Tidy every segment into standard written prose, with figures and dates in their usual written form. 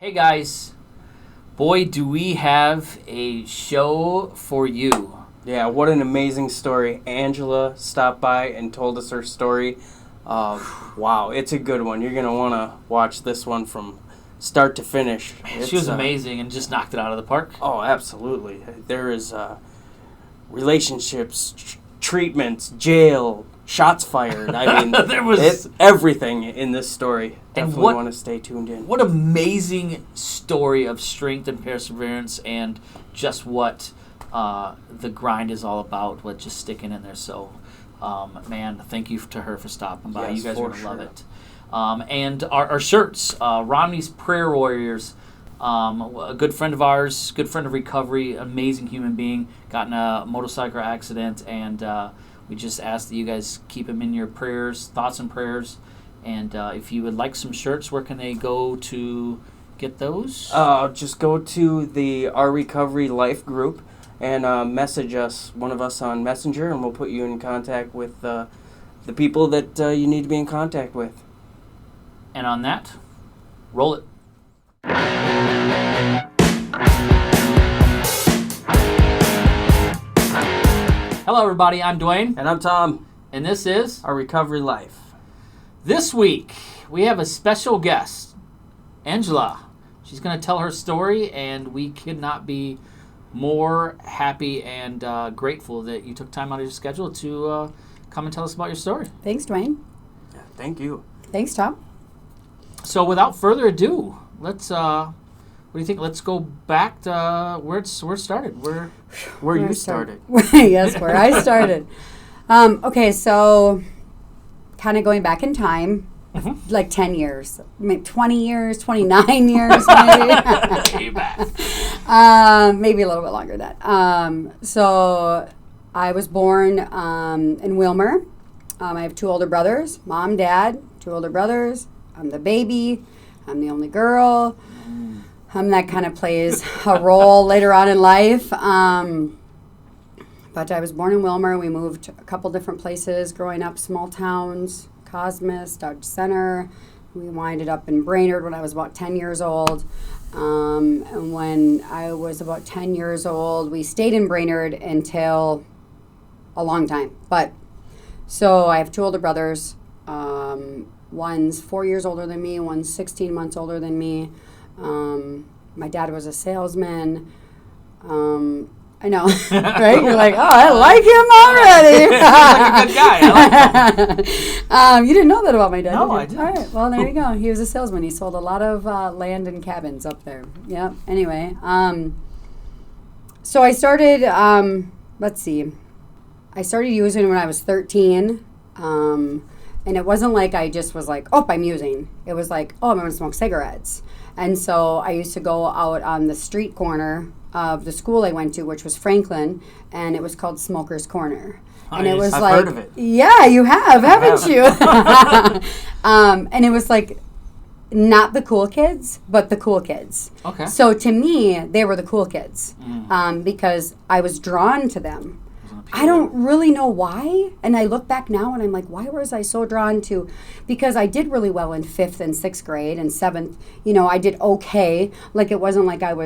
Hey guys, boy do we have a show for you. Yeah, what an amazing story. Angela stopped by and told us her story. Wow, it's a good one. You're going to want to watch this one from start to finish. She was amazing and just knocked it out of the park. Oh, absolutely. There is relationships, treatments, jail, shots fired. I mean, it's everything in this story. Definitely want to stay tuned in. What amazing story of strength and perseverance and just what the grind is all about, with just sticking in there. So, man, thank you to her for stopping by. Yes, you guys are going to love it. And our shirts, Romney's Prayer Warriors, a good friend of ours, good friend of recovery, amazing human being, got in a motorcycle accident, and we just ask that you guys keep him in your prayers, thoughts and prayers. And if you would like some shirts, where can they go to get those? Just go to Our Recovery Life group and message us, one of us on Messenger, and we'll put you in contact with the people that you need to be in contact with. And on that, roll it. Hello, everybody. I'm Dwayne. And I'm Tom. And this is Our Recovery Life. This week, we have a special guest, Angela. She's going to tell her story, and we could not be more happy and grateful that you took time out of your schedule to come and tell us about your story. Thanks, Dwayne. Yeah, thank you. Thanks, Tom. So without further ado, let's, what do you think? Let's go back to where it started. Where you started. Yes, where I started. Okay, so kind of going back in time, like 10 years, maybe 20 years, 29 years, maybe. Maybe a little bit longer than that. So I was born in Wilmer. I have two older brothers, mom, dad, two older brothers. I'm the baby. I'm the only girl. That kind of plays a role later on in life. But I was born in Wilmer. We moved a couple different places growing up, small towns, Cosmos, Dodge Center. We winded up in Brainerd when I was about 10 years old. And when I was about 10 years old, we stayed in Brainerd until a long time. So I have two older brothers. One's 4 years older than me. One's 16 months older than me. My dad was a salesman. I know, right? You're like, oh, I like him already. He's like a good guy. I like him. You didn't know that about my dad, No, did you? I didn't. All right, well, there you go. He was a salesman. He sold a lot of land and cabins up there. Yeah, anyway. So I started, let's see. I started using when I was 13. And it wasn't like I just was like, oh, I'm using. It was like, oh, I'm going to smoke cigarettes. And so I used to go out on the street corner of the school I went to, which was Franklin, and it was called Smoker's Corner. And it was I've like, heard of it. Yeah, you have, haven't you? And it was like not the cool kids, but the cool kids. Okay. So to me, they were the cool kids because I was drawn to them. I don't really know why. And I look back now and I'm like, why was I so drawn to? Because I did really well in 5th and 6th grade and 7th. I did okay. Like it wasn't like it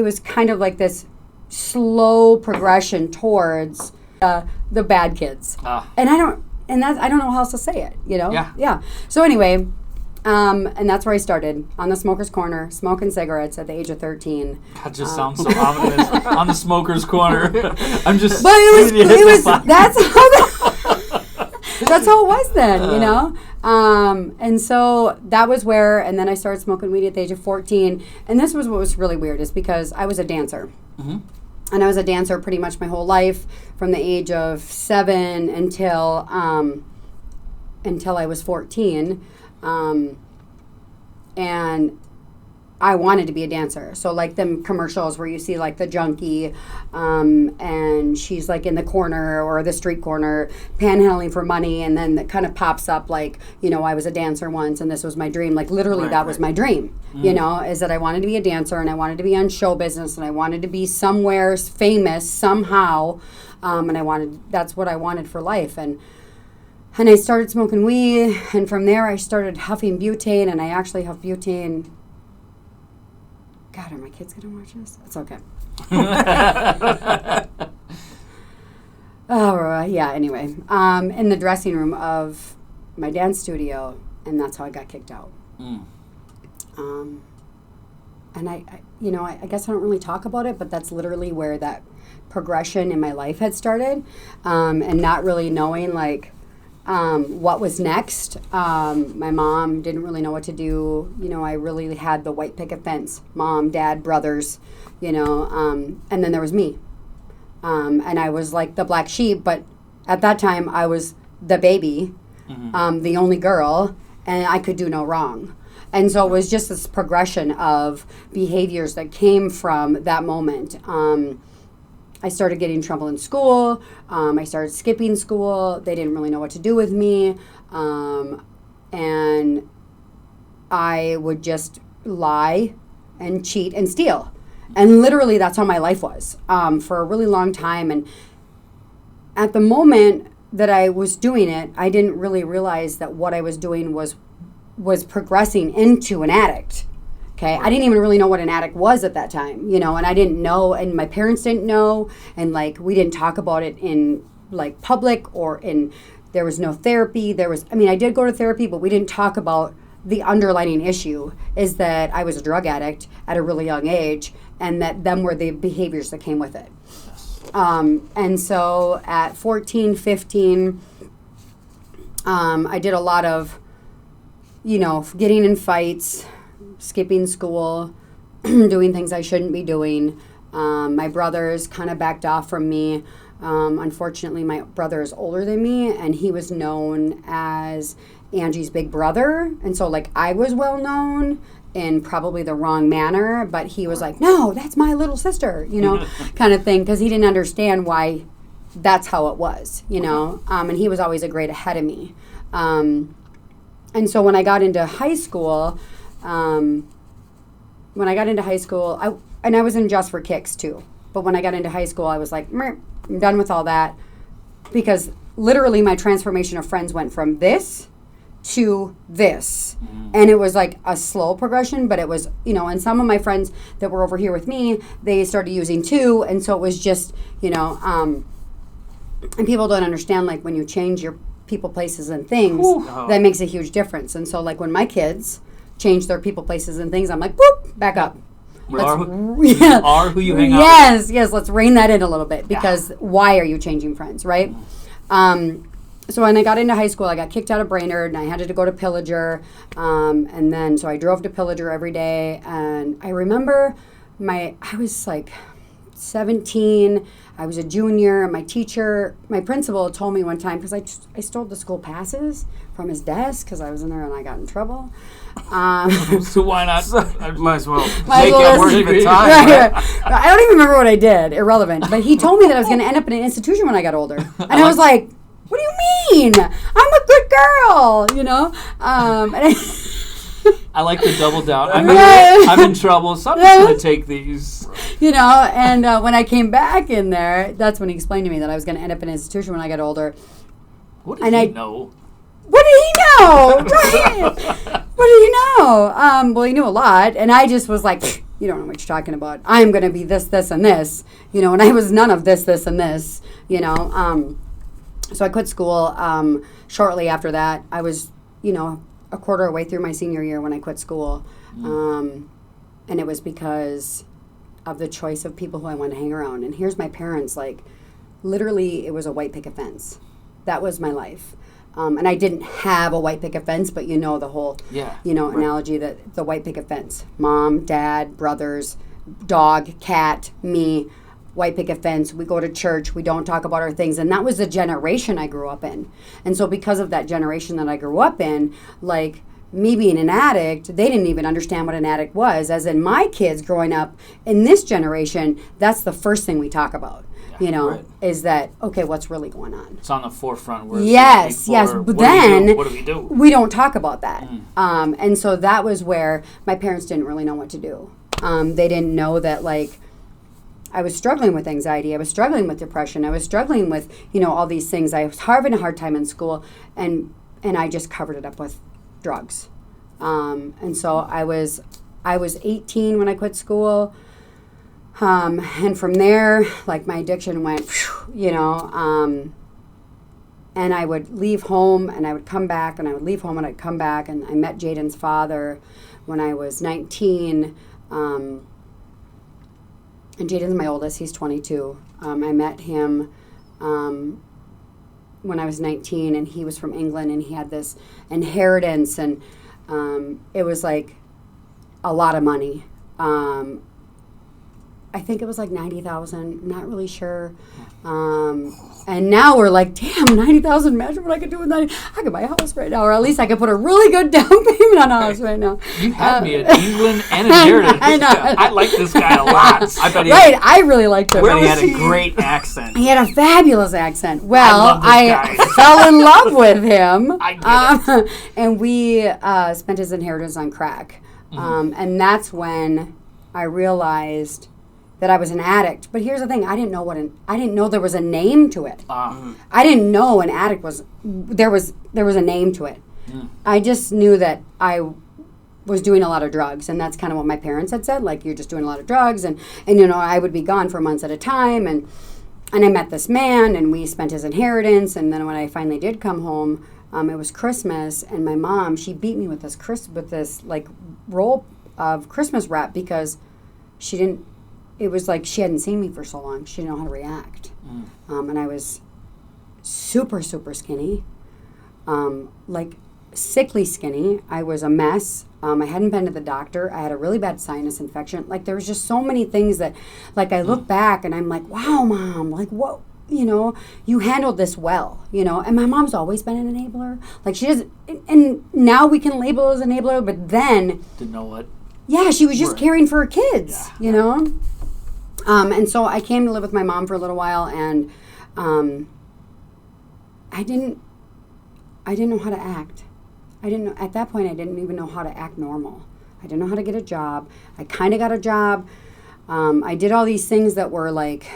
was kind of like this slow progression towards the bad kids. And I don't know how else to say it, Yeah. So anyway, and that's where I started, on the Smoker's Corner, smoking cigarettes at the age of 13. That just sounds so ominous. On the Smoker's Corner. I'm just. But it was that's how it was then, And so that was where, and then I started smoking weed at the age of 14. And this was what was really weird, is because I was a dancer. Mm-hmm. And I was a dancer pretty much my whole life, from the age of 7 until I was 14. And I wanted to be a dancer. So like them commercials where you see like the junkie and she's like in the corner or the street corner panhandling for money, and then that kind of pops up like, I was a dancer once and this was my dream. Like literally that was my dream, is that I wanted to be a dancer and I wanted to be on show business and I wanted to be somewhere famous somehow. And that's what I wanted for life. And I started smoking weed, and from there I started huffing butane, and I actually huffed butane God, are my kids going to watch this? It's okay. Oh, yeah, anyway. In the dressing room of my dance studio, and that's how I got kicked out. Mm. And I guess I don't really talk about it, but that's literally where that progression in my life had started, and not really knowing, like, what was next. My mom didn't really know what to do. I really had the white picket fence, mom, dad, brothers, and then there was me. And I was like the black sheep, but at that time I was the baby, the only girl, and I could do no wrong. And so it was just this progression of behaviors that came from that moment. I started getting in trouble in school. I started skipping school. They didn't really know what to do with me. And I would just lie and cheat and steal. And literally that's how my life was for a really long time. And at the moment that I was doing it, I didn't really realize that what I was doing was progressing into an addict. Okay, I didn't even really know what an addict was at that time, and I didn't know, and my parents didn't know, and like we didn't talk about it in like public or there was no therapy. I did go to therapy, but we didn't talk about the underlying issue is that I was a drug addict at a really young age, and that them were the behaviors that came with it. And so at 14, 15, I did a lot of, getting in fights, skipping school, doing things I shouldn't be doing. My brothers kind of backed off from me. Unfortunately, my brother is older than me, and he was known as Angie's big brother. And so, like, I was well known in probably the wrong manner, but he was like, no, that's my little sister, kind of thing, because he didn't understand why that's how it was, and he was always a grade ahead of me. And so when I got into high school, I was in Just for Kicks too, but when I got into high school, I was like, I'm done with all that, because literally my transformation of friends went from this to this. And it was like a slow progression, but it was, and some of my friends that were over here with me, they started using too, and so it was just, and people don't understand, like, when you change your people, places, and things, that makes a huge difference. And so, like, when my kids change their people, places, and things, I'm like, boop, back up. You are who you hang out with. Yes, let's rein that in a little bit, because why are you changing friends, right? So when I got into high school, I got kicked out of Brainerd, and I had to go to Pillager, and then so I drove to Pillager every day, and I remember I was like 17, I was a junior, and my principal told me one time, because I stole the school passes from his desk, because I was in there and I got in trouble. So why not? Might as well make it worth the time. Right. I don't even remember what I did. Irrelevant. But he told me that I was going to end up in an institution when I got older. And I was like, what do you mean? I'm a good girl, And I like to double down. I'm in trouble, so I'm just going to take these. And when I came back in there, that's when he explained to me that I was going to end up in an institution when I got older. What did he know? What did he know? Right. What did he know? Well, he knew a lot, and I just was like, you don't know what you're talking about. I'm going to be this, this, and this, and I was none of this, this, and this, So I quit school. Shortly after that, I was, a quarter of the way through my senior year when I quit school. And it was because of the choice of people who I wanted to hang around. And here's my parents, like, literally it was a white picket fence. That was my life. And I didn't have a white picket fence, but the whole, analogy that the white picket fence. Mom, dad, brothers, dog, cat, me, white picket fence. We go to church. We don't talk about our things. And that was the generation I grew up in. And so because of that generation that I grew up in, like, me being an addict, they didn't even understand what an addict was. As in my kids growing up in this generation, that's the first thing we talk about. Is that, okay, what's really going on? It's on the forefront. Yes. But then, what do we do? We don't talk about that. And so that was where my parents didn't really know what to do. They didn't know that, like, I was struggling with anxiety. I was struggling with depression. I was struggling with, all these things. I was having a hard time in school, and I just covered it up with drugs. And so I was I was 18 when I quit school. And from there, like, my addiction went, you know, and I would leave home and I would come back, and I would leave home and I'd come back. And I met Jaden's father when I was 19. And Jaden's my oldest. He's 22. I met him when I was 19, and he was from England, and he had this inheritance, and it was like a lot of money. I think it was like 90,000. I'm not really sure. And now we're like, damn, 90,000. Imagine what I could do with 90. I could buy a house right now, or at least I could put a really good down payment on a house right now. You had me at England and inheritance. I know. I like this guy a lot. I bet he, Right, I really liked him. I bet he had a great accent. He had a fabulous accent. Well, love this I guy. fell in love with him. I get it. And we spent his inheritance on crack. And that's when I realized that I was an addict. But here's the thing: I didn't know there was a name to it. I didn't know an addict was there was a name to it. I just knew that I was doing a lot of drugs, and that's kind of what my parents had said. Like, you're just doing a lot of drugs, and you know, I would be gone for months at a time, and I met this man, and we spent his inheritance, and then when I finally did come home, it was Christmas, and my mom, she beat me with this like roll of Christmas wrap because she didn't. It was like she hadn't seen me for so long. She didn't know how to react. And I was super, super skinny, like sickly skinny. I was a mess. I hadn't been to the doctor. I had a really bad sinus infection. Like, there was just so many things that, like, I look back and I'm like, wow, Mom, like, what, you know, you handled this well, you know. And my mom's always been an enabler. Like, she doesn't, and now we can label as an enabler, but then. Didn't know what. Yeah, she was just caring for her kids, you know. And so I came to live with my mom for a little while, and I didn't know how to act. At that point, I didn't even know how to act normal. I didn't know how to get a job. I kind of got a job. I did all these things that were like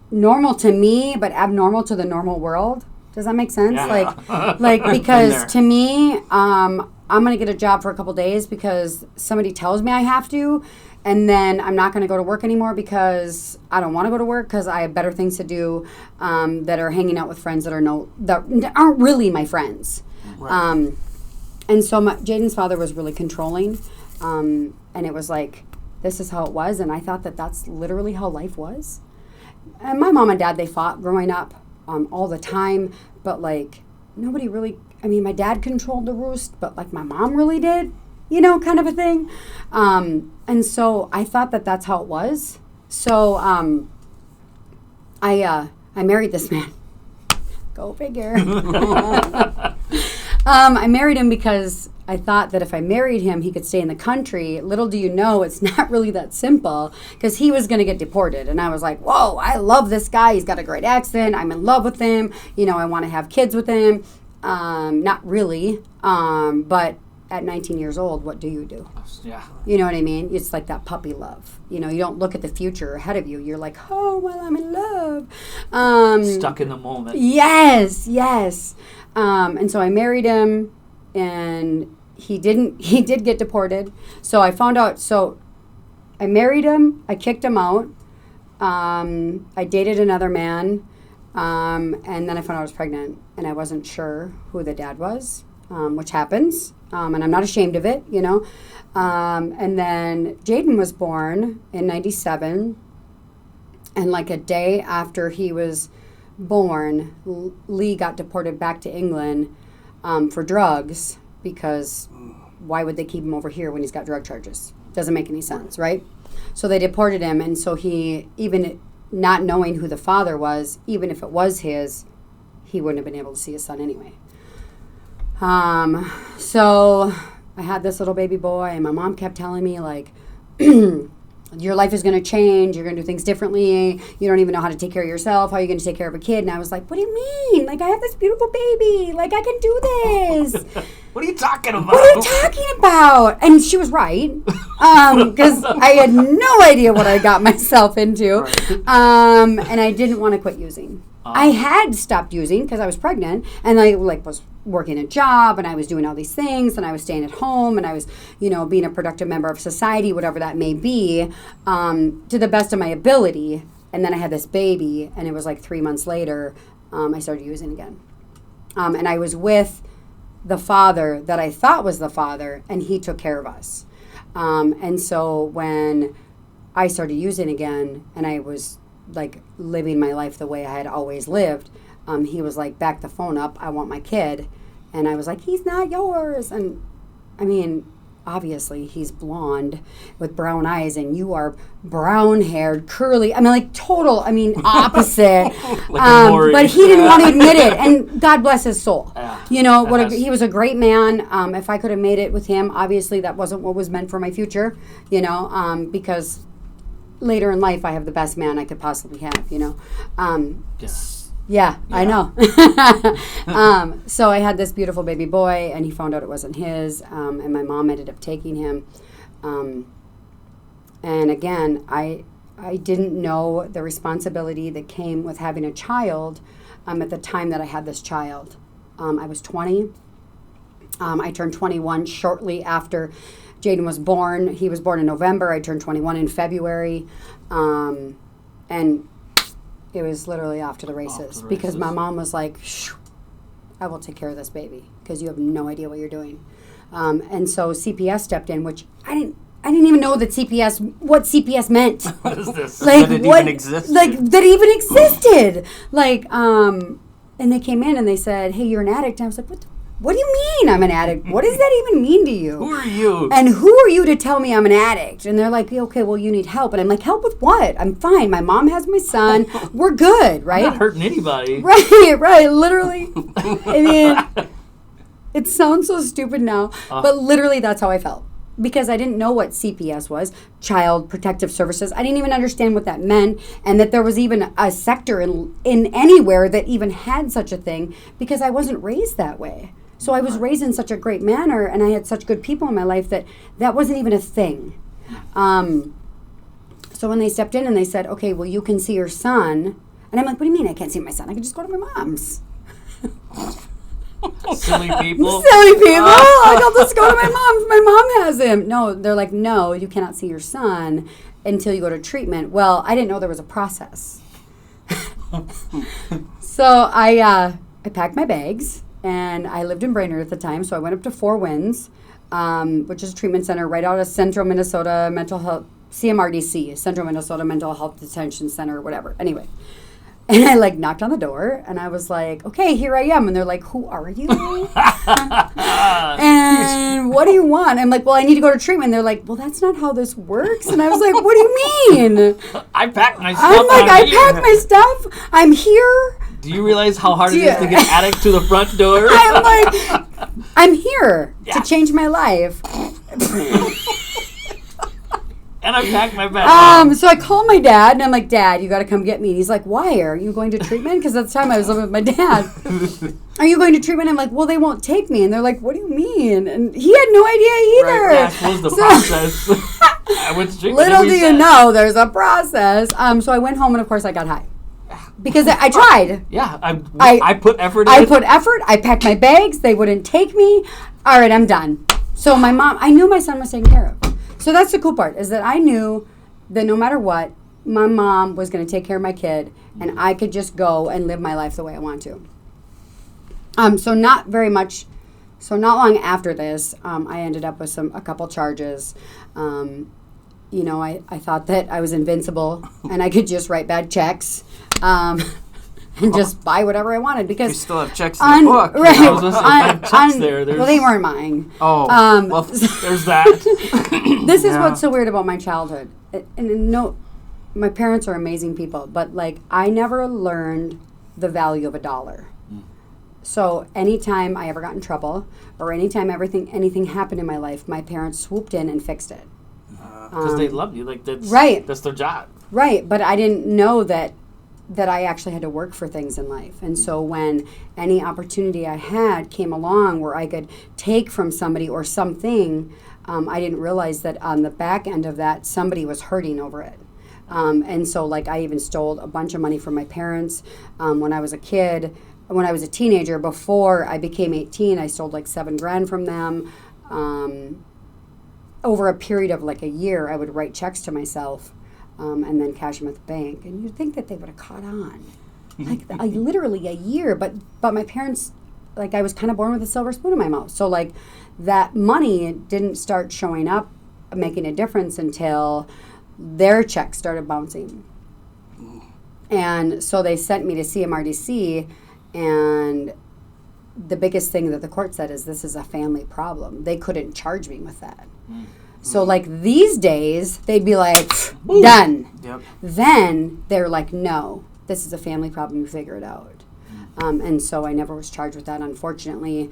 normal to me, but abnormal to the normal world. Does that make sense? Yeah. Like because to me, I'm going to get a job for a couple days because somebody tells me I have to. And then I'm not going to go to work anymore because I don't want to go to work because I have better things to do that are hanging out with friends that aren't really my friends. Right. And so Jaden's father was really controlling. And it was like, this is how it was. And I thought that that's literally how life was. And my mom and dad, they fought growing up all the time. But, like, nobody really, I mean, my dad controlled the roost, but, like, my mom really did. You know, kind of a thing. And so I thought that that's how it was. So I married this man. Go figure. I married him because I thought that if I married him, he could stay in the country. Little do you know, it's not really that simple because he was going to get deported. And I was like, whoa, I love this guy. He's got a great accent. I'm in love with him. You know, I want to have kids with him. Not really, but at 19 years old, what do you do? Yeah. You know what I mean? It's like that puppy love. You know, you don't look at the future ahead of you. You're like, oh, well, I'm in love. Stuck in the moment. Yes. And so I married him, and he did get deported. So I found out, so I married him, I kicked him out. I dated another man, and then I found out I was pregnant, and I wasn't sure who the dad was, which happens. And I'm not ashamed of it, you know. And then Jaden was born in 97. And like a day after he was born, Lee got deported back to England for drugs because why would they keep him over here when he's got drug charges? Doesn't make any sense, right? So they deported him. And so he, even not knowing who the father was, even if it was his, he wouldn't have been able to see his son anyway. So I had this little baby boy, and my mom kept telling me, like, your life is going to change. You're going to do things differently. You don't even know how to take care of yourself. How are you going to take care of a kid? And I was like, what do you mean? Like, I have this beautiful baby. Like, I can do this. What are you talking about? What are you talking about? And she was right, because I had no idea what I got myself into. Right. And I didn't want to quit using. I had stopped using because I was pregnant, and I was working a job, and I was doing all these things, and I was staying at home, and I was, being a productive member of society, whatever that may be, to the best of my ability. And then I had this baby, and it was like 3 months later, I started using again. And I was with the father that I thought was the father, and he took care of us. And so when I started using again, and I was like living my life the way I had always lived, he was like, back the phone up, I want my kid. And I was like, he's not yours. And I mean, obviously he's blonde with brown eyes, and you are brown haired, curly. I mean, like opposite. But he didn't want to admit it, and God bless his soul. He was a great man. If I could have made it with him, obviously that wasn't what was meant for my future, because later in life I have the best man I could possibly have, Yeah, I know. So I had this beautiful baby boy, and he found out it wasn't his, and my mom ended up taking him. And again, I didn't know the responsibility that came with having a child at the time that I had this child. I was 20. I turned 21 shortly after Jaden was born. He was born in November. I turned 21 in February. And it was literally off to the races, because my mom was like, I will take care of this baby because you have no idea what you're doing. And so CPS stepped in, which I didn't even know what CPS meant. What is this? Like, that it even existed? That even existed. And they came in and they said, hey, you're an addict. And I was like, what do you mean I'm an addict? What does that even mean to you? Who are you? And who are you to tell me I'm an addict? And they're like, okay, well, you need help. And I'm like, help with what? I'm fine. My mom has my son. We're good, right? I'm not hurting anybody. Right, literally. I mean, it sounds so stupid now, but literally that's how I felt. Because I didn't know what CPS was, Child Protective Services. I didn't even understand what that meant, and that there was even a sector in anywhere that even had such a thing, because I wasn't raised that way. So I was raised in such a great manner, and I had such good people in my life that wasn't even a thing. So when they stepped in and they said, okay, well, you can see your son. And I'm like, what do you mean I can't see my son? I can just go to my mom's. Silly people. I'll just go to my mom's. My mom has him. No, they're like, no, you cannot see your son until you go to treatment. Well, I didn't know there was a process. So I packed my bags, and I lived in Brainerd at the time, so I went up to Four Winds, which is a treatment center right out of Central Minnesota Mental Health, CMRDC, Central Minnesota Mental Health Detention Center, or whatever. Anyway. And I knocked on the door, and I was like, okay, here I am. And they're like, who are you? And what do you want? I'm like, well, I need to go to treatment. And they're like, well, that's not how this works. And I was like, what do you mean? I packed my stuff. I'm like, I packed my stuff. I'm here. Do you realize how hard it is to get addict to the front door? I'm like, I'm here to change my life. And I packed my bag. So I called my dad, and I'm like, Dad, you got to come get me. And he's like, why? Are you going to treatment? Because at the time I was living with my dad. Are you going to treatment? I'm like, well, they won't take me. And they're like, what do you mean? And he had no idea either. Right, that was the process. I went to treatment. Little do you know, there's a process. So I went home, and of course I got high. Because I tried. Yeah, I put effort in. I put effort. I packed my bags. They wouldn't take me. All right, I'm done. So my mom, I knew my son was taken care of. So that's the cool part, is that I knew that no matter what, my mom was going to take care of my kid, and I could just go and live my life the way I want to. So not long after this, I ended up with a couple charges. I thought that I was invincible, and I could just write bad checks. And just buy whatever I wanted, because you still have checks in the book. Right. I was going to say, checks there. Well, they weren't mine. Oh, well, there's that. This is what's so weird about my childhood. And no, my parents are amazing people, but I never learned the value of $1. So anytime I ever got in trouble, or anytime anything happened in my life, my parents swooped in and fixed it. Because they love you. That's right. That's their job. Right, but I didn't know that I actually had to work for things in life. And so when any opportunity I had came along where I could take from somebody or something, I didn't realize that on the back end of that, somebody was hurting over it. And so, like, I even stole a bunch of money from my parents when I was a kid. When I was a teenager, before I became 18, I stole like $7,000 from them. Over a period of like a year, I would write checks to myself and then cash them at the bank. And you'd think that they would have caught on. Like, literally a year. But my parents, like, I was kind of born with a silver spoon in my mouth. So, like, that money didn't start showing up, making a difference until their checks started bouncing. And so they sent me to CMRDC, and the biggest thing that the court said is this is a family problem. They couldn't charge me with that. So, like, these days, they'd be like, done. Yep. Then they're like, no, this is a family problem. You figure it out. And so I never was charged with that, unfortunately.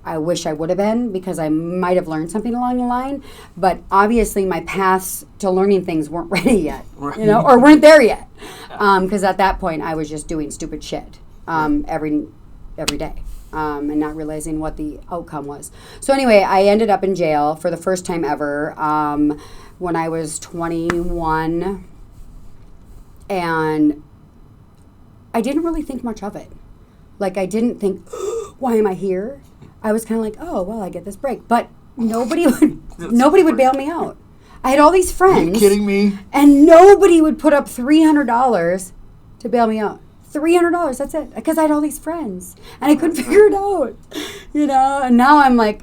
I wish I would have been, because I might have learned something along the line. But obviously my paths to learning things weren't ready yet, you know, or weren't there yet. Because at that point I was just doing stupid shit every day. And not realizing what the outcome was. So anyway, I ended up in jail for the first time ever when I was 21. And I didn't really think much of it. Like, I didn't think, why am I here? I was kind of like, oh, well, I get this break. But nobody would bail me out. I had all these friends. Are you kidding me? And nobody would put up $300 to bail me out. $300, that's it. Because I had all these friends. And I couldn't figure it out. You know? And now I'm like,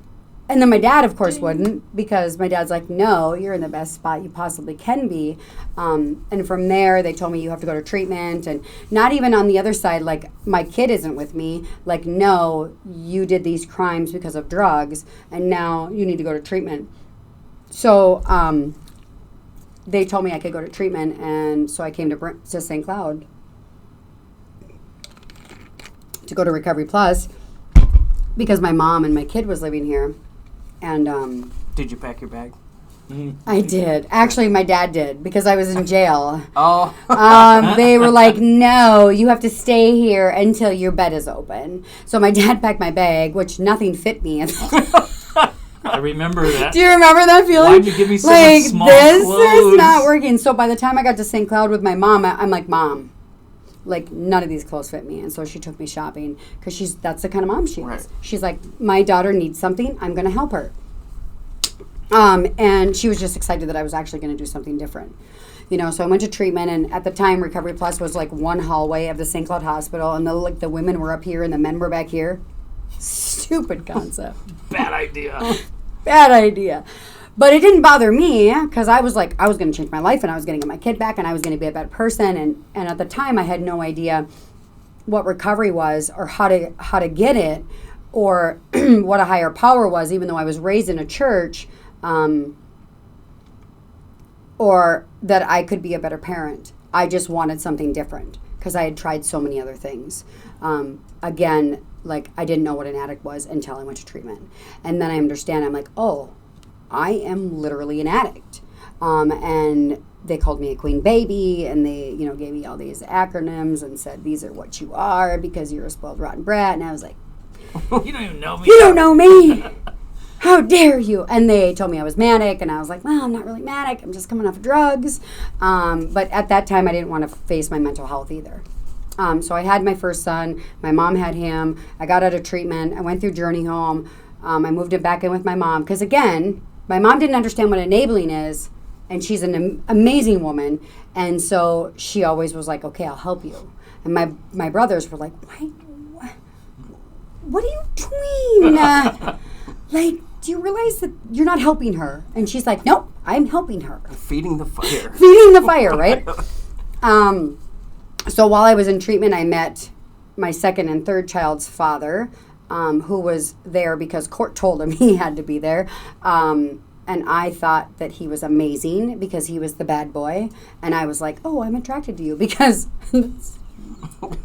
and then my dad, of course, wouldn't. Because my dad's like, no, you're in the best spot you possibly can be. And from there, they told me you have to go to treatment. And not even on the other side, like, my kid isn't with me. Like, no, you did these crimes because of drugs. And now you need to go to treatment. So they told me I could go to treatment. And so I came to St. Cloud to go to Recovery Plus, because my mom and my kid was living here. And did you pack your bag? I did. Actually, my dad did, because I was in jail. Oh. They were like, no, you have to stay here until your bed is open. So my dad packed my bag, which nothing fit me. I remember that. Do you remember that feeling? Why'd you give me so like, much small this clothes? is not working. So by the time I got to St. Cloud with my mom, I'm like, Mom, like, none of these clothes fit me. And so she took me shopping, because that's the kind of mom she is. Right. She's like, my daughter needs something, I'm going to help her. And she was just excited that I was actually going to do something different. You know, so I went to treatment, and at the time, Recovery Plus was like one hallway of the St. Cloud Hospital, and the women were up here and the men were back here. Stupid concept. Bad idea. Bad idea. But it didn't bother me, because I was like, I was going to change my life, and I was going to get my kid back, and I was going to be a better person. And at the time, I had no idea what recovery was, or how to get it, or what a higher power was, even though I was raised in a church, or that I could be a better parent. I just wanted something different, because I had tried so many other things. Again, like, I didn't know what an addict was until I went to treatment. And then I understand, I'm like, oh, I am literally an addict. And they called me a queen baby, and they, you know, gave me all these acronyms and said, these are what you are because you're a spoiled rotten brat. And I was like, You don't even know me. you don't know me. How dare you? And they told me I was manic, and I was like, well, I'm not really manic. I'm just coming off drugs. But at that time, I didn't want to face my mental health either. So I had my first son. My mom had him. I got out of treatment. I went through Journey Home. I moved it back in with my mom, because, again, my mom didn't understand what enabling is, and she's an amazing woman. And so she always was like, okay, I'll help you. And my brothers were like, what are you doing? Like, do you realize that you're not helping her? And she's like, nope, I'm helping her. Feeding the fire. Feeding the fire, right? So while I was in treatment, I met my second and third child's father, who was there because court told him he had to be there. And I thought that he was amazing because he was the bad boy. And I was like, oh, I'm attracted to you because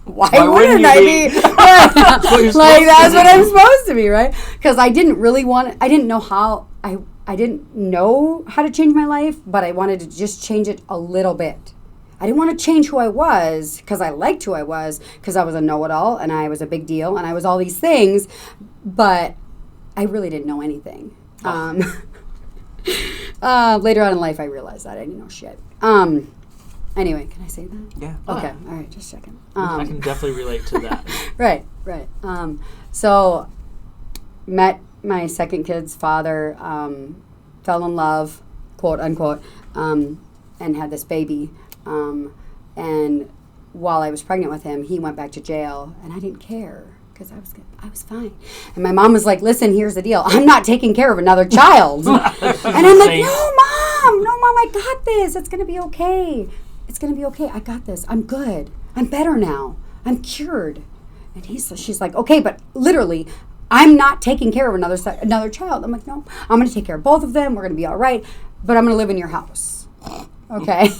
why wouldn't I be? Like, that's what I'm supposed to be, right? Because I didn't know how to change my life, but I wanted to just change it a little bit. I didn't want to change who I was because I liked who I was, because I was a know-it-all and I was a big deal and I was all these things, but I really didn't know anything. Later on in life, I realized that I didn't know shit. Anyway, can I say that? Yeah. Okay, all right, just checking. I can definitely relate to that. Right. So, met my second kid's father, fell in love, quote unquote, and had this baby. And while I was pregnant with him, he went back to jail, and I didn't care because I was fine. And my mom was like, "Listen, here's the deal. I'm not taking care of another child." And I'm like, "No, mom, I got this. It's gonna be okay. It's gonna be okay. I got this. I'm good. I'm better now. I'm cured." And she's like, "Okay, but literally, I'm not taking care of another child." I'm like, "No, I'm going to take care of both of them. We're going to be all right, but I'm going to live in your house." Okay?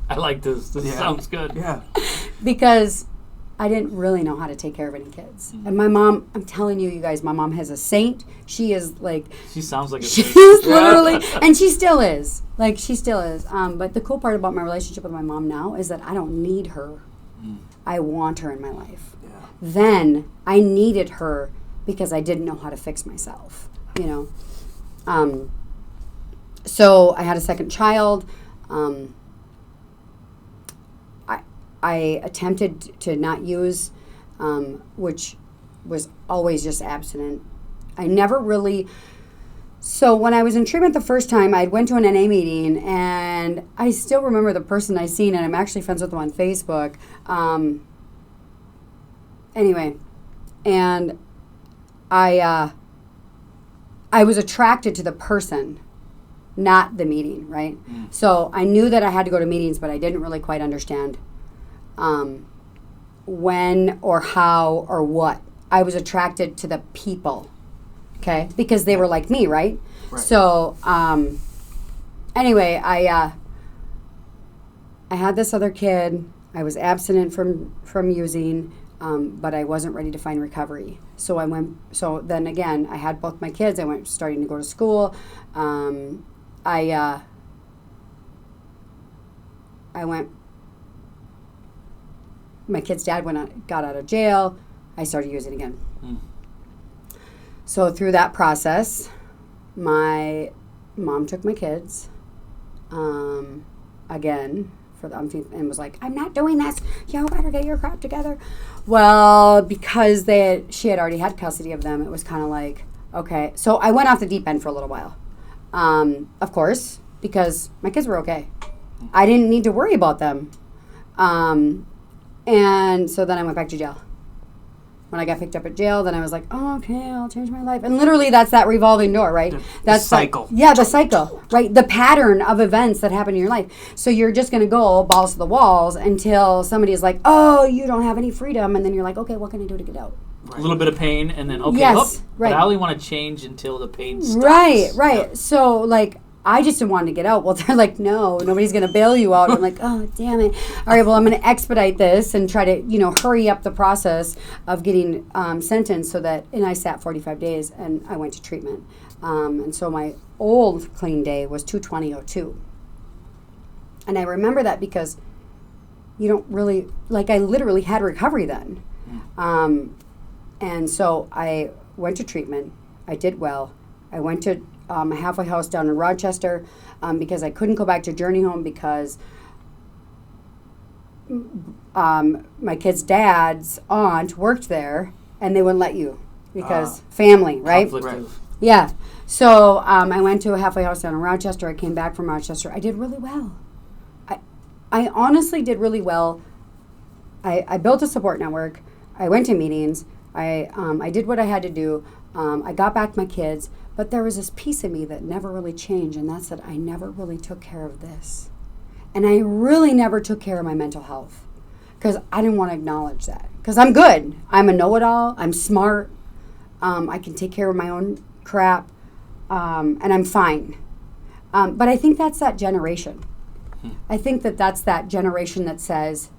I like this. This sounds good. Yeah. Because I didn't really know how to take care of any kids. And my mom, I'm telling you guys, my mom has a saint. She is like... She sounds like a She saint. is literally... And she still is. Like, she still is. But the cool part about my relationship with my mom now is that I don't need her. I want her in my life. Yeah. Then I needed her because I didn't know how to fix myself, you know. So I had a second child. I attempted to not use, which was always just abstinent. I never really... So when I was in treatment the first time, I went to an NA meeting, and I still remember the person I seen, and I'm actually friends with them on Facebook. Anyway, and I was attracted to the person, not the meeting, right? So I knew that I had to go to meetings, but I didn't really quite understand when or how or what. I was attracted to the people, okay? Because they were like me, right? So anyway, I had this other kid. I was abstinent from using, but I wasn't ready to find recovery. So then again, I had both my kids. I went starting to go to school. I went, my kid's dad got out of jail. I started using again. So through that process, my mom took my kids again for the umpteenth and was like, "I'm not doing this. You better get your crap together." Well, because she had already had custody of them, it was kind of like, okay. So I went off the deep end for a little while, of course, because my kids were okay. I didn't need to worry about them. And so then I went back to jail. When I got picked up at jail, then I was like, "Oh, okay, I'll change my life." And literally, that's that revolving door, right? That's the cycle. The cycle, right? The pattern of events that happen in your life. So you're just going to go balls to the walls until somebody is like, "Oh, you don't have any freedom." And then you're like, "Okay, what can I do to get out?" A little bit of pain, and then, okay, Yes, but I only want to change until the pain stops. Right. Yeah. So, like, I just didn't want to get out. Well, they're like, "No, nobody's going to bail you out." I'm like, "Oh, damn it. All right, well, I'm going to expedite this and try to, hurry up the process of getting sentenced and I sat 45 days and I went to treatment. And so my old clean day was 2/20/02. And I remember that because you don't really, I literally had recovery then. And so I went to treatment. I did well. I went to a halfway house down in Rochester because I couldn't go back to Journey Home because my kid's dad's aunt worked there and they wouldn't let you because family, right? Conflictive. Yeah. So I went to a halfway house down in Rochester. I came back from Rochester. I did really well. I honestly did really well. I built a support network. I went to meetings. I did what I had to do. I got back my kids. But there was this piece of me that never really changed, and that's that I never really took care of this. And I really never took care of my mental health because I didn't want to acknowledge that. Because I'm good. I'm a know-it-all. I'm smart. I can take care of my own crap, and I'm fine. But I think that's that generation. I think that's that generation that says,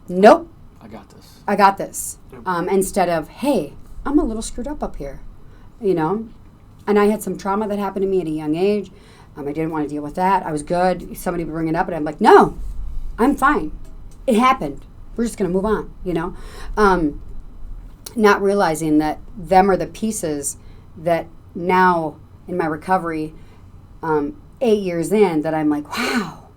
"Nope. I got this. I got this." Instead of, "Hey, I'm a little screwed up here," And I had some trauma that happened to me at a young age. I didn't want to deal with that. I was good. Somebody would bring it up, and I'm like, "No, I'm fine. It happened. We're just going to move on," Not realizing that them are the pieces that now in my recovery, 8 years in, that I'm like, wow,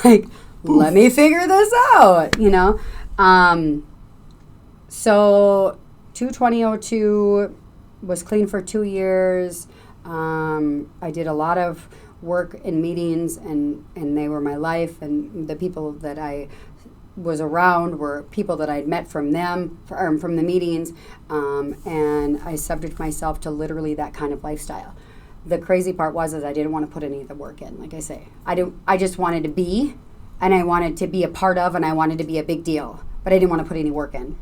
like, let me figure this out, you know. So 2002 was clean for 2 years. I did a lot of work in meetings, and they were my life, and the people that I was around were people that I'd met from them, from the meetings, and I subject myself to literally that kind of lifestyle. The crazy part was I didn't want to put any of the work in. Like I say, I just wanted to be, and I wanted to be a part of, and I wanted to be a big deal, but I didn't want to put any work in.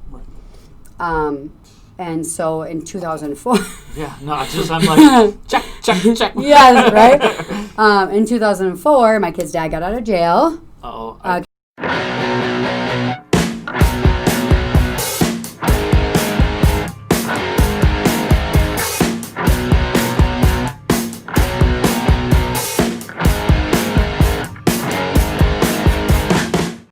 And so in 2004, Yeah, no, I'm like, check. yeah, right. In 2004, my kid's dad got out of jail. Uh-oh.